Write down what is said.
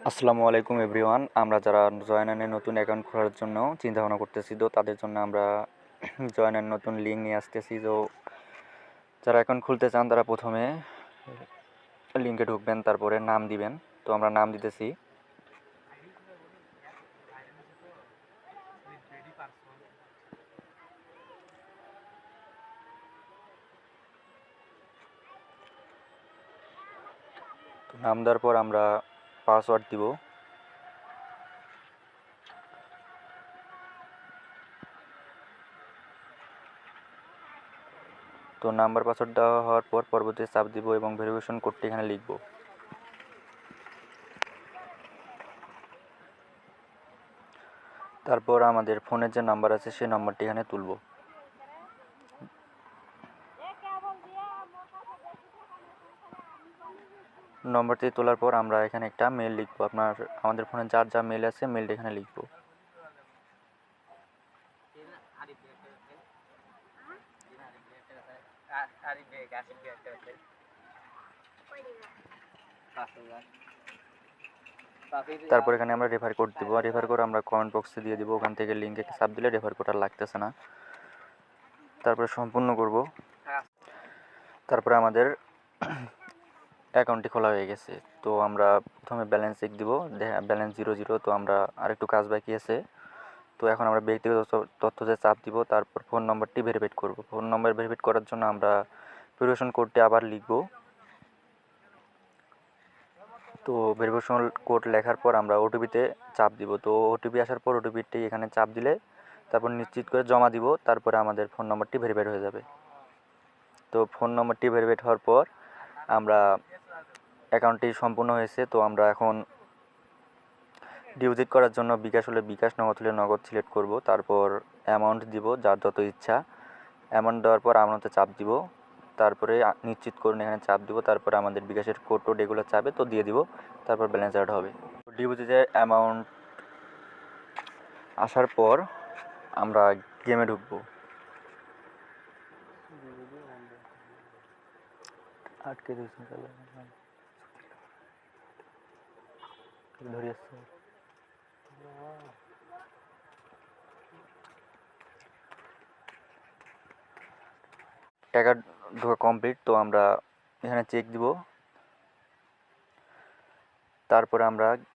আসসালামু আলাইকুম এভরিওয়ান। আমরা যারা জয়নানে নতুন অ্যাকাউন্ট খোলার জন্য চিন্তা ভাবনা করতেছি, তো তাদের জন্য আমরা জয়নান নতুন লিঙ্ক নিয়ে আসতেছি। তো যারা অ্যাকাউন্ট খুলতে চান তারা প্রথমে লিঙ্কে ঢুকবেন, তারপরে নাম দিবেন। তো আমরা নাম দিতেছি। তো নাম দেওয়ার পর আমরা পাসওয়ার্ড দিব। তো নাম্বার পাসওয়ার্ড দেওয়া হওয়ার পর পরবর্তীতে চাপ দিব এবং ভেরিফিকেশন কোডটি এখানে লিখব। তারপর আমাদের ফোনের যে নাম্বার আছে সেই নাম্বারটি এখানে তুলব। নম্বরটি তোলার পর আমরা এখানে একটা মেল লিখব। আমাদের ফোনে যার যা মেল আছে মেলটা এখানে লিখব। তারপর এখানে আমরা রেফার কোড দিব। রেফার কোড আমরা কমেন্ট বক্সে দিয়ে দিব। ওখান থেকে লিঙ্কে চাপ দিলে রেফার কোড আর লাগতেছে না। তারপরে সম্পূর্ণ করব। তারপরে আমাদের অ্যাকাউন্টটি খোলা হয়ে গেছে। তো আমরা প্রথমে ব্যালেন্স চেক দিব, ব্যালেন্স 0 তো আমরা আরেকটু কাজ বাকি আছে। তো এখন আমরা ব্যক্তিগত তথ্যতে চাপ দিব। তারপর ফোন নম্বরটি ভেরিফাইড করব। ফোন নম্বর ভেরিফাইড করার জন্য আমরা ভেরিফিকেশন কোডটি আবার লিখব। তো ভেরিফিকেশন কোড লেখার পর আমরা ওটিপিতে চাপ দিব। তো ওটিপি আসার পর ওটিপিটি এখানে চাপ দিলে তারপর নিশ্চিত করে জমা দিব। তারপরে আমাদের ফোন নম্বরটি ভেরিফাইড হয়ে যাবে। তো ফোন নম্বরটি ভেরিফাইড হওয়ার পর আমরা অ্যাকাউন্টটি সম্পূর্ণ হয়েছে। তো আমরা এখন ডিপোজিট করার জন্য বিকাশ হলে বিকাশ, নগদ হলে নগদ সিলেক্ট করব। তারপর অ্যামাউন্ট দিব, যার যত ইচ্ছা। অ্যামাউন্ট দেওয়ার পর আমানতে চাপ দিব। তারপরে নিশ্চিত করুন এখানে চাপ দিব। তারপরে আমাদের বিকাশের কোড টোড এগুলো চাপে তো দিয়ে দিব। তারপর ব্যালেন্স অ্যাড হবে। ডিপোজিটের অ্যামাউন্ট আসার পর আমরা গেমে ঢুকবো। আটকে দিয়েছি ধরে আসছে। টাকা ঢোকা কমপ্লিট। তো আমরা এখানে চেক দিব। তারপরে আমরা